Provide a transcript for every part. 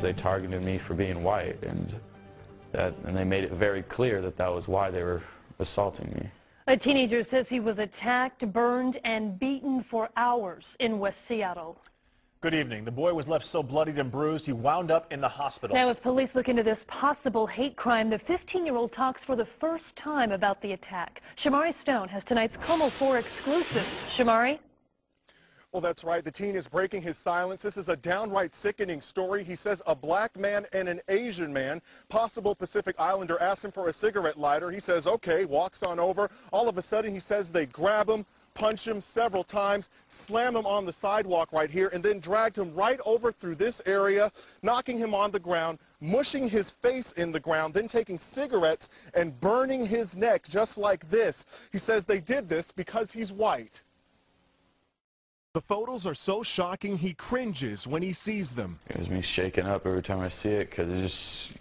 They targeted me for being white, and they made it very clear that that was why they were assaulting me. A teenager says he was attacked, burned, and beaten for hours in West Seattle. Good evening. The boy was left so bloodied and bruised he wound up in the hospital. Now, as police look into this possible hate crime, the 15-year-old talks for the first time about the attack. Shamari Stone has tonight's KOMO 4 exclusive. Shamari? Well, that's right. The teen is breaking his silence. This is a downright sickening story. He says a black man and an Asian man, possible Pacific Islander, asked him for a cigarette lighter. He says, okay, walks on over. All of a sudden, he says they grab him, punch him several times, slam him on the sidewalk right here, and then dragged him right over through this area, knocking him on the ground, mushing his face in the ground, then taking cigarettes and burning his neck just like this. He says they did this because he's white. The photos are so shocking he cringes when he sees them. It gives me shaken up every time I see it, because it just,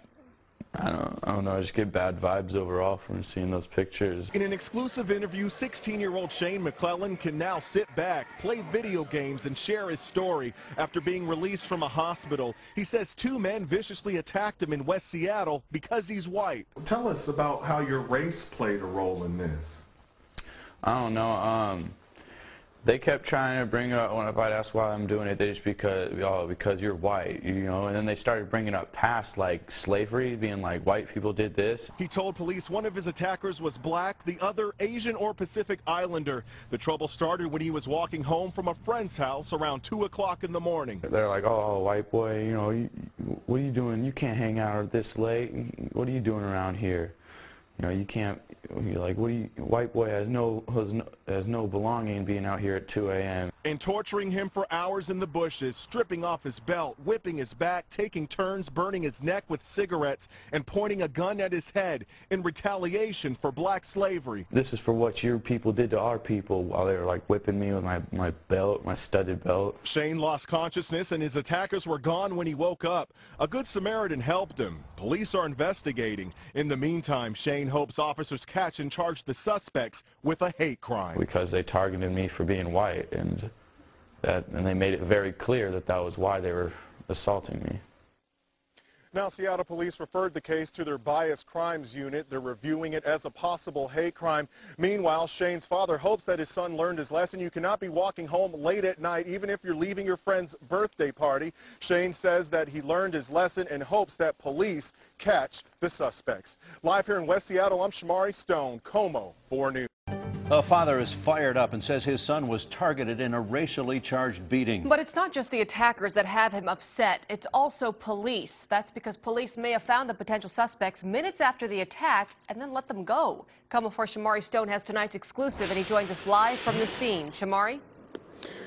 I don't know, I just get bad vibes overall from seeing those pictures. In an exclusive interview, 16-year-old Shane McClellan can now sit back, play video games, and share his story after being released from a hospital. He says two men viciously attacked him in West Seattle because he's white. Tell us about how your race played a role in this. I don't know, they kept trying to bring up, when I'd ask why I'm doing it, they just because you're white, you know, and then they started bringing up past, like, slavery, being like, white people did this. He told police one of his attackers was black, the other Asian or Pacific Islander. The trouble started when he was walking home from a friend's house around 2 o'clock in the morning. They're like, oh, white boy, you know, what are you doing? You can't hang out this late. What are you doing around here? You know, you can't, you're like, what do you, white boy has no belonging being out here at 2 a.m. And torturing him for hours in the bushes, stripping off his belt, whipping his back, taking turns, burning his neck with cigarettes, and pointing a gun at his head in retaliation for black slavery. This is for what your people did to our people while they were like whipping me with my belt, my studded belt. Shane lost consciousness and his attackers were gone when he woke up. A good Samaritan helped him. Police are investigating. In the meantime, Shane hopes officers catch and charge the suspects with a hate crime. Because they targeted me for being white, and they made it very clear that that was why they were assaulting me. Now, Seattle police referred the case to their bias crimes unit. They're reviewing it as a possible hate crime. Meanwhile, Shane's father hopes that his son learned his lesson. You cannot be walking home late at night, even if you're leaving your friend's birthday party. Shane says that he learned his lesson and hopes that police catch the suspects. Live here in West Seattle, I'm Shamari Stone, KOMO 4 News. A father is fired up and says his son was targeted in a racially charged beating. But it's not just the attackers that have him upset. It's also police. That's because police may have found the potential suspects minutes after the attack and then let them go. KOMO 4 Shamari Stone has tonight's exclusive, and he joins us live from the scene. Shamari?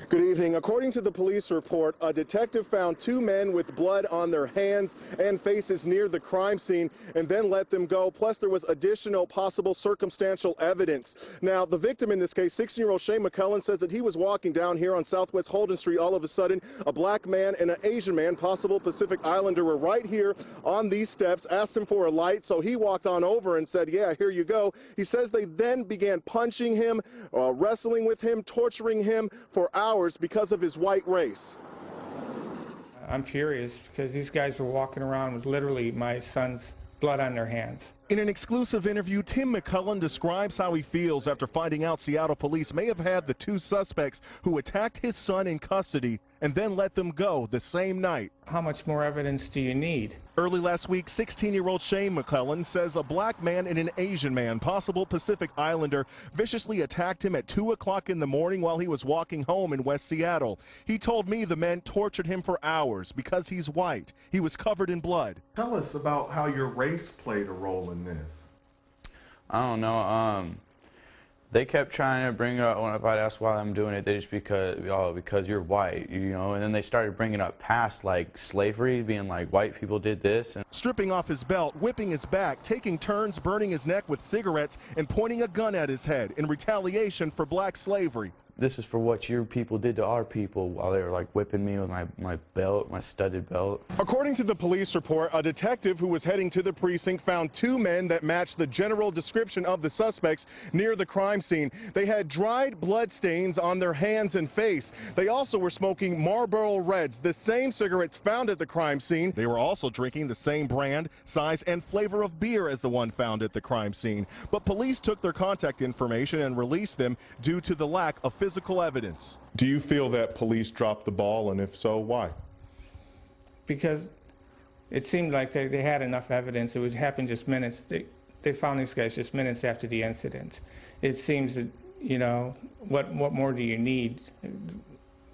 Good evening. According to the police report, a detective found two men with blood on their hands and faces near the crime scene and then let them go. Plus, there was additional possible circumstantial evidence. Now, the victim in this case, 16-year-old Shane McClellan, says that he was walking down here on Southwest Holden Street. All of a sudden, a black man and an Asian man, possible Pacific Islander, were right here on these steps, asked him for a light, so he walked on over and said, yeah, here you go. He says they then began punching him, wrestling with him, torturing him for hours because of his white race. I'm furious because these guys were walking around with literally my son's blood on their hands. In an exclusive interview, Tim McCullen describes how he feels after finding out Seattle police may have had the two suspects who attacked his son in custody and then let them go the same night. How much more evidence do you need? Early last week, 16-year-old Shane McClellan says a black man and an Asian man, possible Pacific Islander, viciously attacked him at 2 o'clock in the morning while he was walking home in West Seattle. He told me the men tortured him for hours because he's white. He was covered in blood. Tell us about how your race played a role in this. I don't know, they kept trying to bring up, when I'd ask why I'm doing it, they just because you're white, you know, and then they started bringing up past, like, slavery, being like, white people did this. And stripping off his belt, whipping his back, taking turns, burning his neck with cigarettes, and pointing a gun at his head in retaliation for black slavery. this is for what your people did to our people while they were like whipping me with my belt, my studded belt. According to the police report, a detective who was heading to the precinct found 2 men that matched the general description of the suspects near the crime scene. They had dried blood stains on their hands and face. They also were smoking Marlboro Reds, the same cigarettes found at the crime scene. They were also drinking the same brand, size, and flavor of beer as the one found at the crime scene. But police took their contact information and released them due to the lack of physical evidence. Do you feel that police dropped the ball, and if so, why? Because it seemed like they had enough evidence. It would happen just minutes. They found these guys just minutes after the incident. It seems that, you know, what more do you need?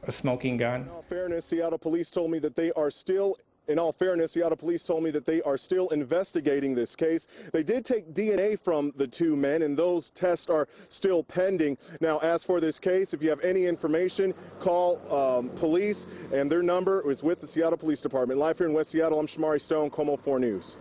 A smoking gun? In all fairness, Seattle police told me that they are still investigating this case. They did take DNA from the 2 men, and those tests are still pending. Now, as for this case, if you have any information, call police, and their number is with the Seattle Police Department. Live here in West Seattle, I'm Shamari Stone, KOMO 4 News.